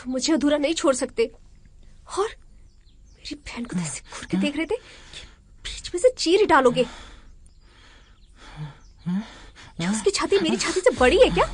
तुम मुझे अधूरा नहीं छोड़ सकते। और मेरी बहन को ऐसे घूर के देख रहे थे कि बीच में से चीर ही डालोगे। क्या उसकी छाती मेरी छाती से बड़ी है क्या?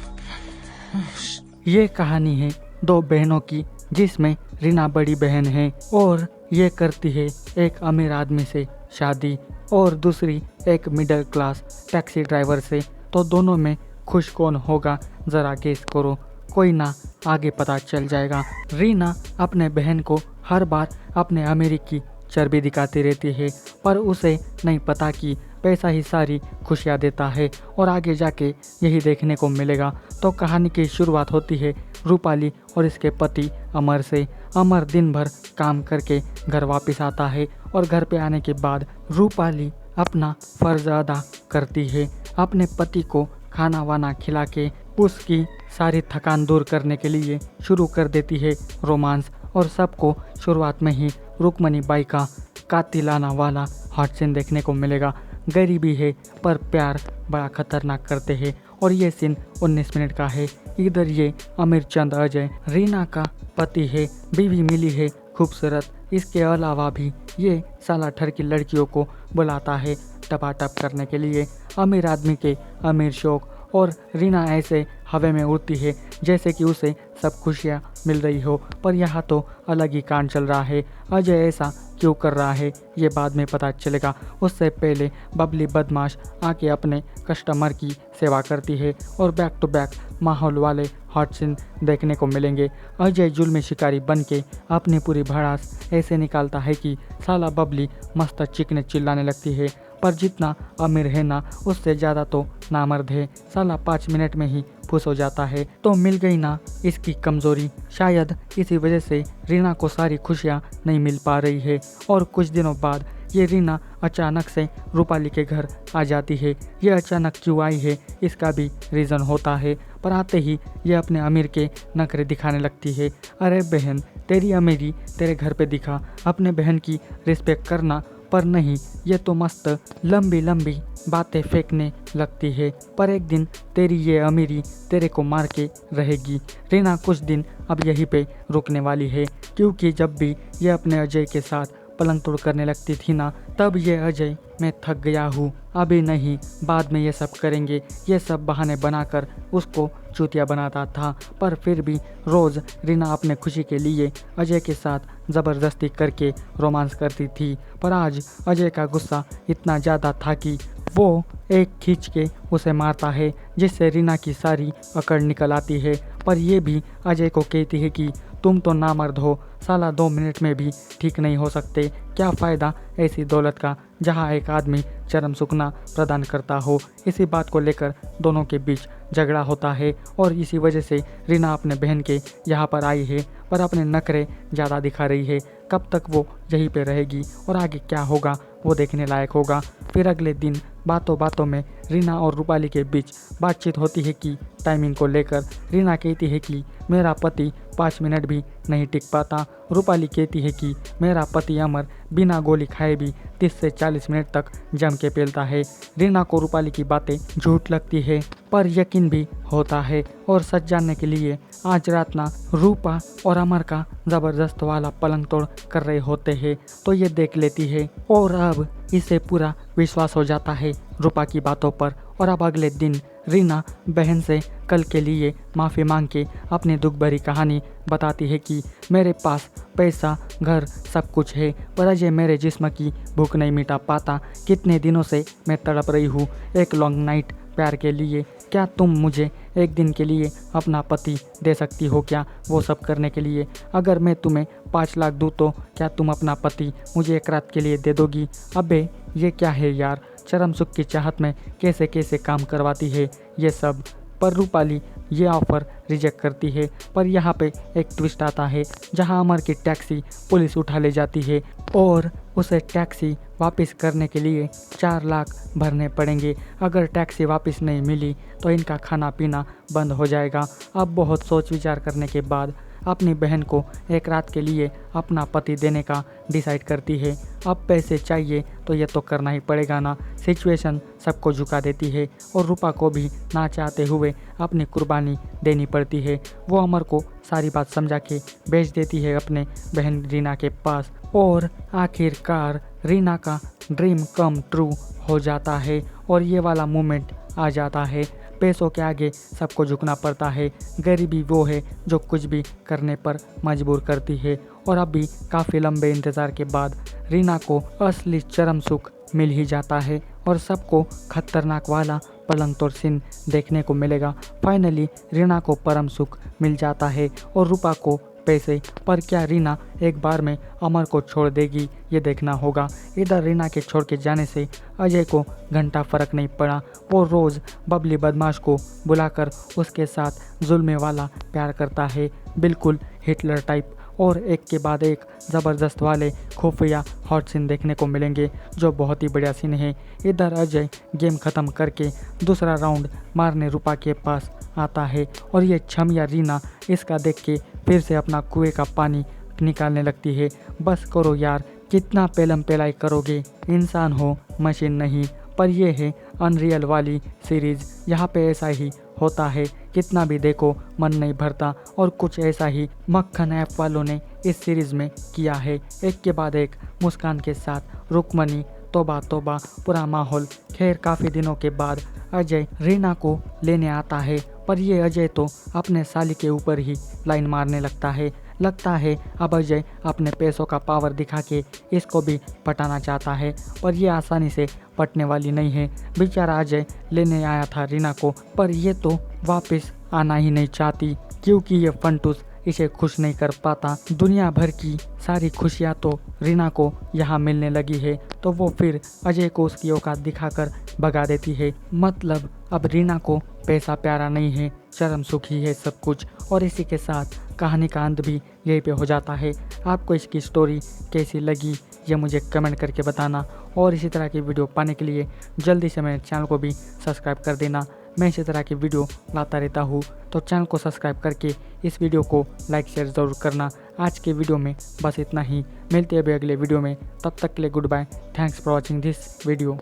ये कहानी है दो बहनों की, जिसमें रीना बड़ी बहन है और ये करती है एक अमीर आदमी से शादी और दूसरी एक मिडिल क्लास टैक्सी ड्राइवर से। तो दोनों में खुश कौन होगा जरा गेस करो। कोई ना, आगे पता चल जाएगा। रीना अपने बहन को हर बार अपने अमीरी की चर्बी दिखाती रहती है, पर उसे नहीं पता कि पैसा ही सारी खुशियाँ देता है और आगे जाके यही देखने को मिलेगा। तो कहानी की शुरुआत होती है रूपाली और इसके पति अमर से। अमर दिन भर काम करके घर वापस आता है और घर पे आने के बाद रूपाली अपना फर्ज अदा करती है, अपने पति को खाना वाना खिला के उसकी सारी थकान दूर करने के लिए शुरू कर देती है रोमांस। और सबको शुरुआत में ही रुक्मणी बाई का कातिलाना वाला हॉट सीन देखने को मिलेगा। गरीबी है पर प्यार बड़ा खतरनाक करते हैं और ये सीन 19 मिनट का है। इधर ये अमीर चंद अजय रीना का पति है, बीवी मिली है खूबसूरत। इसके अलावा भी ये साला ठर की लड़कियों को बुलाता है टपाटप करने के लिए। अमीर आदमी के अमीर शौक और रीना ऐसे हवा में उड़ती है जैसे कि उसे सब खुशियाँ मिल रही हो, पर यहाँ तो अलग ही कांड चल रहा है। अजय ऐसा क्यों कर रहा है ये बाद में पता चलेगा। उससे पहले बबली बदमाश आके अपने कस्टमर की सेवा करती है और बैक टू बैक माहौल वाले हॉट सीन देखने को मिलेंगे। अजय जुल्मी शिकारी बन के अपनी पूरी भड़ास ऐसे निकालता है कि साला बबली मस्त चिकने चिल्लाने लगती है। पर जितना अमीर है ना, उससे ज़्यादा तो नामर्द है। साला 5 मिनट में ही खुश हो जाता है। तो मिल गई ना इसकी कमज़ोरी। शायद इसी वजह से रीना को सारी खुशियाँ नहीं मिल पा रही है। और कुछ दिनों बाद ये रीना अचानक से रूपाली के घर आ जाती है। ये अचानक क्यों आई है इसका भी रीज़न होता है, पर आते ही ये अपने अमीर के नखरे दिखाने लगती है। अरे बहन, तेरी अमीरी तेरे घर पे दिखा, अपने बहन की रिस्पेक्ट करना। पर नहीं, ये तो मस्त लंबी लंबी बातें फेंकने लगती है। पर एक दिन तेरी ये अमीरी तेरे को मार के रहेगी। रीना कुछ दिन अब यहीं पे रुकने वाली है, क्योंकि जब भी ये अपने अजय के साथ पलंग तोड़ करने लगती थी ना, तब ये अजय मैं थक गया हूँ, अभी नहीं, बाद में ये सब करेंगे, ये सब बहाने बनाकर उसको चूतिया बनाता था। पर फिर भी रोज़ रीना अपने खुशी के लिए अजय के साथ ज़बरदस्ती करके रोमांस करती थी। पर आज अजय का गुस्सा इतना ज़्यादा था कि वो एक खींच के उसे मारता है, जिससे रीना की सारी अकड़ निकल आती है। पर यह भी अजय को कहती है कि तुम तो नामर्द हो, साला 2 मिनट में भी ठीक नहीं हो सकते। क्या फ़ायदा ऐसी दौलत का जहां एक आदमी चरम सुखना प्रदान करता हो। इसी बात को लेकर दोनों के बीच झगड़ा होता है और इसी वजह से रीना अपने बहन के यहाँ पर आई है, पर अपने नखरे ज़्यादा दिखा रही है। कब तक वो यहीं पे रहेगी और आगे क्या होगा वो देखने लायक होगा। फिर अगले दिन बातों बातों में रीना और रूपाली के बीच बातचीत होती है कि टाइमिंग को लेकर। रीना कहती है कि मेरा पति 5 मिनट भी नहीं टिक पाता। रूपाली कहती है कि मेरा पति अमर बिना गोली खाए भी 30 से 40 मिनट तक जम के पेलता है। रीना को रूपाली की बातें झूठ लगती है, पर यकीन भी होता है। और सच जानने के लिए आज रात ना रूपा और अमर का ज़बरदस्त वाला पलंग तोड़ कर रहे होते हैं, तो ये देख लेती है और अब इसे पूरा विश्वास हो जाता है रूपा की बातों पर। और अब अगले दिन रीना बहन से कल के लिए माफ़ी मांग के अपनी दुख भरी कहानी बताती है कि मेरे पास पैसा घर सब कुछ है, पर अजय मेरे जिस्म की भूख नहीं मिटा पाता। कितने दिनों से मैं तड़प रही हूँ एक लॉन्ग नाइट प्यार के लिए। क्या तुम मुझे एक दिन के लिए अपना पति दे सकती हो क्या वो सब करने के लिए? अगर मैं तुम्हें 5 लाख दूँ तो क्या तुम अपना पति मुझे एक रात के लिए दे दोगी? अबे ये क्या है यार, चरम सुख की चाहत में कैसे कैसे काम करवाती है ये सब। पर रूपाली ये ऑफ़र रिजेक्ट करती है। पर यहाँ पे एक ट्विस्ट आता है जहाँ अमर की टैक्सी पुलिस उठा ले जाती है और उसे टैक्सी वापस करने के लिए 4 लाख भरने पड़ेंगे। अगर टैक्सी वापस नहीं मिली तो इनका खाना पीना बंद हो जाएगा। अब बहुत सोच विचार करने के बाद अपनी बहन को एक रात के लिए अपना पति देने का डिसाइड करती है। अब पैसे चाहिए तो ये तो करना ही पड़ेगा ना। सिचुएशन सबको झुका देती है और रूपा को भी ना चाहते हुए अपनी कुर्बानी देनी पड़ती है। वो अमर को सारी बात समझा के भेज देती है अपने बहन रीना के पास और आखिरकार रीना का ड्रीम कम ट्रू हो जाता है और ये वाला मोमेंट आ जाता है। पैसों के आगे सबको झुकना पड़ता है, गरीबी वो है जो कुछ भी करने पर मजबूर करती है। और अभी काफ़ी लंबे इंतज़ार के बाद रीना को असली चरम सुख मिल ही जाता है और सबको खतरनाक वाला पलंग तोड़ सीन देखने को मिलेगा। फाइनली रीना को परम सुख मिल जाता है और रूपा को पैसे। पर क्या रीना एक बार में अमर को छोड़ देगी, ये देखना होगा। इधर रीना के छोड़ के जाने से अजय को घंटा फर्क नहीं पड़ा। वो रोज़ बबली बदमाश को बुलाकर उसके साथ जुल्मे वाला प्यार करता है, बिल्कुल हिटलर टाइप। और एक के बाद एक ज़बरदस्त वाले खुफिया हॉट सीन देखने को मिलेंगे जो बहुत ही बढ़िया सीन है। इधर अजय गेम ख़त्म करके दूसरा राउंड मारने रूपा के पास आता है और ये छमिया रीना इसका देख के फिर से अपना कुएं का पानी निकालने लगती है। बस करो यार, कितना पेलम पेलाई करोगे, इंसान हो मशीन नहीं। पर यह है अनरियल वाली सीरीज़, यहाँ पे ऐसा ही होता है, कितना भी देखो मन नहीं भरता। और कुछ ऐसा ही मक्खन ऐप वालों ने इस सीरीज़ में किया है, एक के बाद एक मुस्कान के साथ रुकमनी, तौबा तौबा, पूरा माहौल। खैर काफ़ी दिनों के बाद अजय रीना को लेने आता है, पर ये अजय तो अपने साली के ऊपर ही लाइन मारने लगता है अब अजय अपने पैसों का पावर दिखा के इसको भी पटाना चाहता है। पर यह आसानी से पटने वाली नहीं है। बेचारा अजय लेने आया था रीना को, पर ये तो वापस आना ही नहीं चाहती क्योंकि ये फंटूस इसे खुश नहीं कर पाता। दुनिया भर की सारी खुशियाँ तो रीना को यहाँ मिलने लगी है, तो वो फिर अजय को उसकी औकात दिखाकर भगा देती है। मतलब अब रीना को पैसा प्यारा नहीं है, चरम सुख ही है सब कुछ। और इसी के साथ कहानी का अंत भी यहीं पे हो जाता है। आपको इसकी स्टोरी कैसी लगी ये मुझे कमेंट करके बताना और इसी तरह की वीडियो पाने के लिए जल्दी से मेरे चैनल को भी सब्सक्राइब कर देना। मैं इसी तरह की वीडियो लाता रहता हूँ, तो चैनल को सब्सक्राइब करके इस वीडियो को लाइक शेयर ज़रूर करना। आज के वीडियो में बस इतना ही, मिलते हैं अभी अगले वीडियो में, तब तक के लिए goodbye. Thanks for watching this video.